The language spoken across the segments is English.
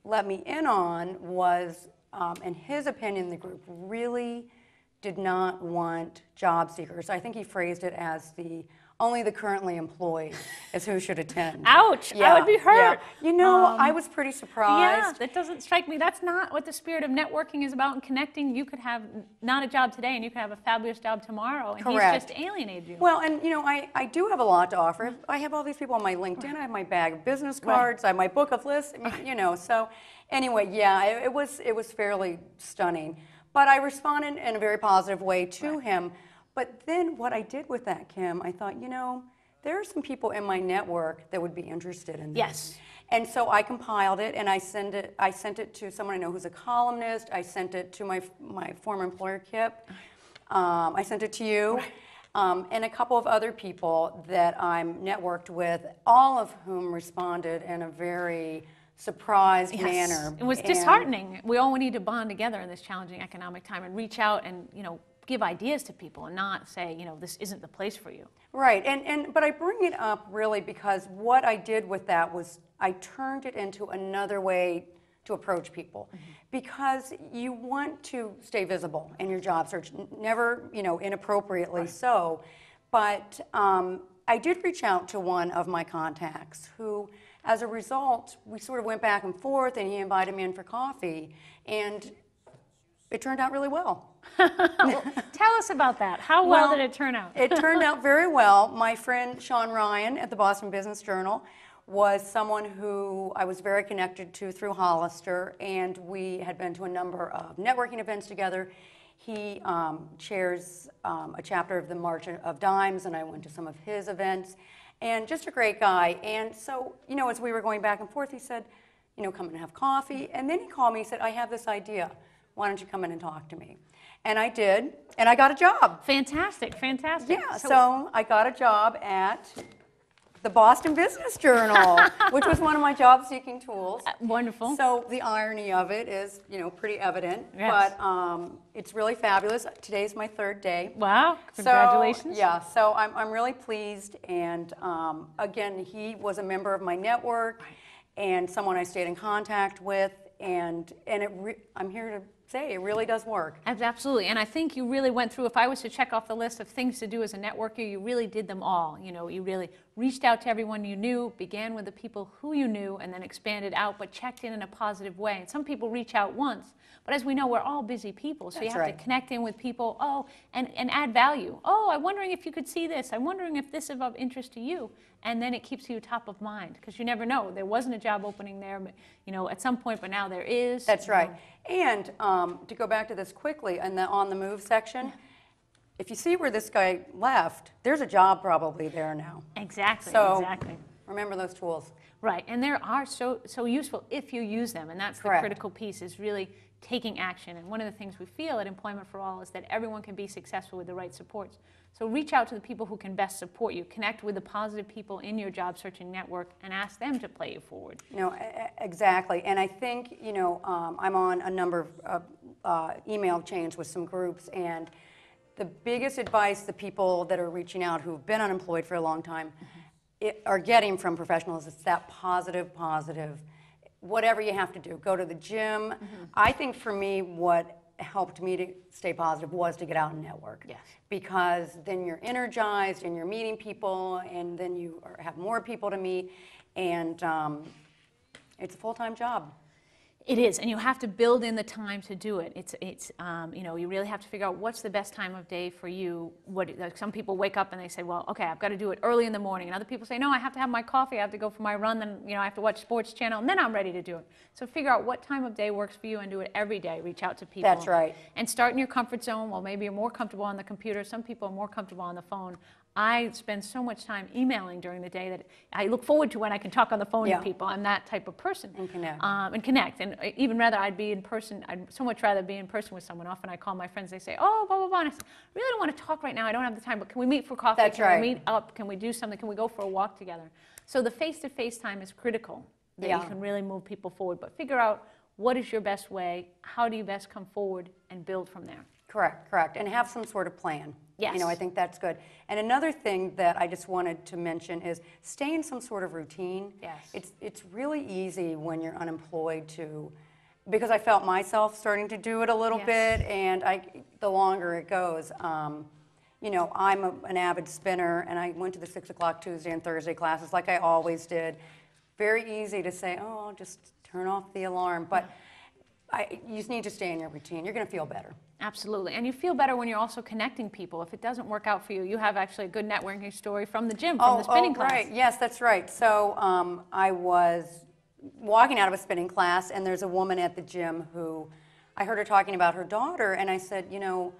let me in on was, in his opinion, the group really did not want job seekers. I think he phrased it as only the currently employed is who should attend. Ouch! Yeah, I would be hurt. Yeah. You know, I was pretty surprised. Yeah, that doesn't strike me. That's not what the spirit of networking is about and connecting. You could have not a job today and you could have a fabulous job tomorrow, and Correct. he's just alienated you. Well, and you know, I do have a lot to offer. I have all these people on my LinkedIn. I have my bag of business cards. I have my book of lists. I mean, you know, so anyway, yeah, it was fairly stunning. But I responded in a very positive way to him. But then what I did with that, Kim, I thought, you know, there are some people in my network that would be interested in this. Yes. And so I compiled it and I sent it to someone I know who's a columnist. I sent it to my former employer, Kip. I sent it to you. And a couple of other people that I'm networked with, all of whom responded in a very surprised manner. It was disheartening. We all need to bond together in this challenging economic time and reach out and, you know, give ideas to people and not say, you know, this isn't the place for you. Right, but I bring it up really because what I did with that was I turned it into another way to approach people. Because you want to stay visible in your job search, never, you know, inappropriately so. But I did reach out to one of my contacts who, as a result, we sort of went back and forth and he invited me in for coffee. And it turned out really well. Well, tell us about that. How well did it turn out? It turned out very well. My friend Sean Ryan at the Boston Business Journal was someone who I was very connected to through Hollister, and we had been to a number of networking events together. He chairs a chapter of the March of Dimes, and I went to some of his events, and just a great guy. And so, you know, as we were going back and forth, he said, you know, come and have coffee. And then he called me, he said, I have this idea. Why don't you come in and talk to me? And I did, and I got a job. Fantastic, fantastic. Yeah, so I got a job at the Boston Business Journal, which was one of my job-seeking tools. Wonderful. So the irony of it is, you know, pretty evident. Yes. But it's really fabulous. Today's my third day. Wow, congratulations. So, yeah, so I'm really pleased. And again, he was a member of my network and someone I stayed in contact with. And I'm here to say it really does work. Absolutely, and I think you really went through, if I was to check off the list of things to do as a networker, you really did them all. You know, you really reached out to everyone you knew, began with the people who you knew, and then expanded out, but checked in a positive way. And some people reach out once, but as we know, we're all busy people, so you have to connect in with people, and add value. Oh, I'm wondering if you could see this. I'm wondering if this is of interest to you. And then it keeps you top of mind, because you never know. There wasn't a job opening there, you know, at some point, but now there is. That's right. And to go back to this quickly, on the move section, if you see where this guy left, there's a job probably there now. Exactly, so exactly. Remember those tools. Right, and they are so useful if you use them, and that's the critical piece, is really taking action. And one of the things we feel at Employment for All is that everyone can be successful with the right supports. So reach out to the people who can best support you. Connect with the positive people in your job searching network and ask them to play you forward. You know, exactly. And I think, you know, I'm on a number of email chains with some groups, and the biggest advice the people that are reaching out who've been unemployed for a long time are getting from professionals is that positive. Whatever you have to do, go to the gym. I think for me, what helped me to stay positive was to get out and network. Yes. Because then you're energized and you're meeting people, and then you have more people to meet, and it's a full-time job. It is, and you have to build in the time to do it. It's you know, you really have to figure out what's the best time of day for you. Like some people wake up and they say, well, okay, I've got to do it early in the morning. And other people say, no, I have to have my coffee, I have to go for my run, then, you know, I have to watch Sports Channel, and then I'm ready to do it. So figure out what time of day works for you and do it every day. Reach out to people. That's right. And start in your comfort zone. Well, maybe you're more comfortable on the computer. Some people are more comfortable on the phone. I spend so much time emailing during the day that I look forward to when I can talk on the phone to people. I'm that type of person. And connect. And even rather, I'd be in person. I'd so much rather be in person with someone. Often I call my friends. They say, oh, blah, blah, blah. And I say, I really don't want to talk right now. I don't have the time. But can we meet for coffee? That's right. Can we meet up? Can we do something? Can we go for a walk together? So the face-to-face time is critical. That you can really move people forward. But figure out what is your best way. How do you best come forward and build from there? Correct, correct, and have some sort of plan. Yes. You know, I think that's good. And another thing that I just wanted to mention is stay in some sort of routine. Yes. It's really easy when you're unemployed to, because I felt myself starting to do it a little Yes. bit, and the longer it goes, you know, I'm an avid spinner, and I went to the 6 o'clock Tuesday and Thursday classes like I always did. Very easy to say, oh, I'll just turn off the alarm, but you just need to stay in your routine. You're going to feel better. Absolutely. And you feel better when you're also connecting people. If it doesn't work out for you, you have actually a good networking story from the gym, from the spinning class. Right. Yes, that's right. So I was walking out of a spinning class, and there's a woman at the gym who I heard her talking about her daughter, and I said, you know,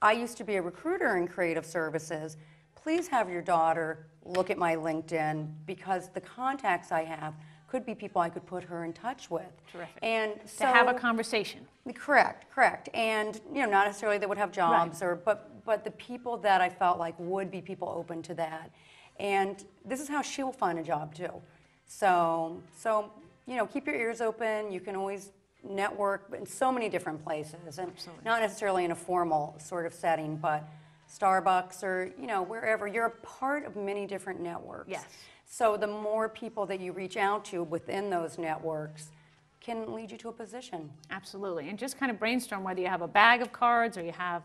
I used to be a recruiter in creative services. Please have your daughter look at my LinkedIn, because the contacts I have could be people I could put her in touch with. Terrific. And so, to have a conversation. Correct, correct. And you know, not necessarily they would have jobs, Right. but the people that I felt like would be people open to that. And this is how she'll find a job too. So you know, keep your ears open. You can always network in so many different places, and Absolutely. not necessarily in a formal sort of setting, but Starbucks or, you know, wherever. You're a part of many different networks. Yes. So the more people that you reach out to within those networks can lead you to a position. Absolutely. And just kind of brainstorm whether you have a bag of cards or you have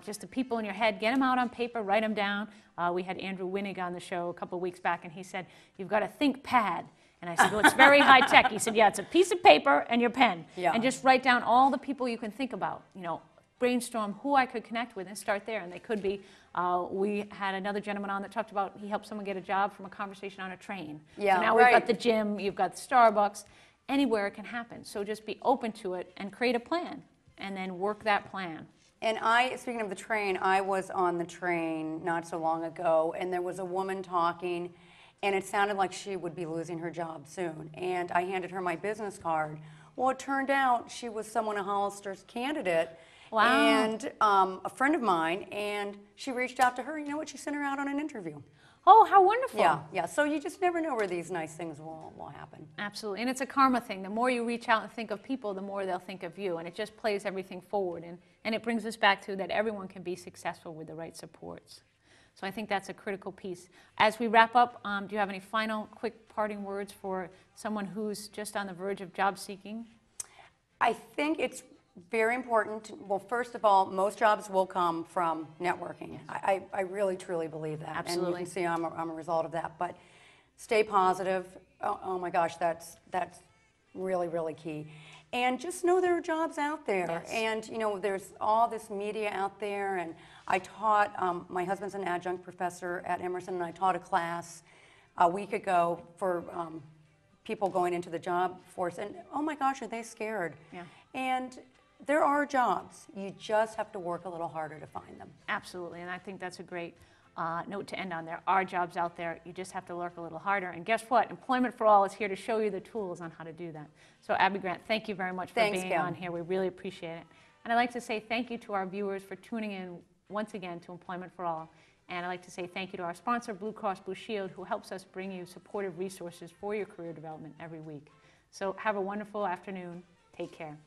just the people in your head. Get them out on paper, write them down. We had Andrew Winnig on the show a couple of weeks back, and he said, you've got a think pad. And I said, well, it's very high tech. He said, yeah, it's a piece of paper and your pen. Yeah. And just write down all the people you can think about. You know, brainstorm who I could connect with and start there. And they could be, we had another gentleman on that talked about he helped someone get a job from a conversation on a train. Yeah, so now right. we've got the gym, you've got the Starbucks, anywhere it can happen. So just be open to it and create a plan and then work that plan. And speaking of the train, I was on the train not so long ago, and there was a woman talking, and it sounded like she would be losing her job soon. And I handed her my business card. Well, it turned out she was someone, a Hollister's candidate. Wow. And a friend of mine, and she reached out to her. You know what? She sent her out on an interview. Oh, how wonderful. Yeah, yeah. So you just never know where these nice things will happen. Absolutely. And it's a karma thing. The more you reach out and think of people, the more they'll think of you. And it just plays everything forward. And it brings us back to that everyone can be successful with the right supports. So I think that's a critical piece. As we wrap up, do you have any final quick parting words for someone who's just on the verge of job seeking? I think it's very important. Well, first of all, most jobs will come from networking. I really, truly believe that. Absolutely. And you can see I'm a result of that. But stay positive. Oh my gosh, that's really, really key. And just know there are jobs out there. Yes. And, you know, there's all this media out there. And I taught, my husband's an adjunct professor at Emerson, and I taught a class a week ago for people going into the job force. And, oh my gosh, are they scared? Yeah. And there are jobs. You just have to work a little harder to find them. Absolutely, and I think that's a great note to end on. There are jobs out there. You just have to work a little harder. And guess what? Employment for All is here to show you the tools on how to do that. So Abby Grant, thank you very much for being Kim. on here. We really appreciate it. And I'd like to say thank you to our viewers for tuning in once again to Employment for All. And I'd like to say thank you to our sponsor, Blue Cross Blue Shield, who helps us bring you supportive resources for your career development every week. So have a wonderful afternoon. Take care.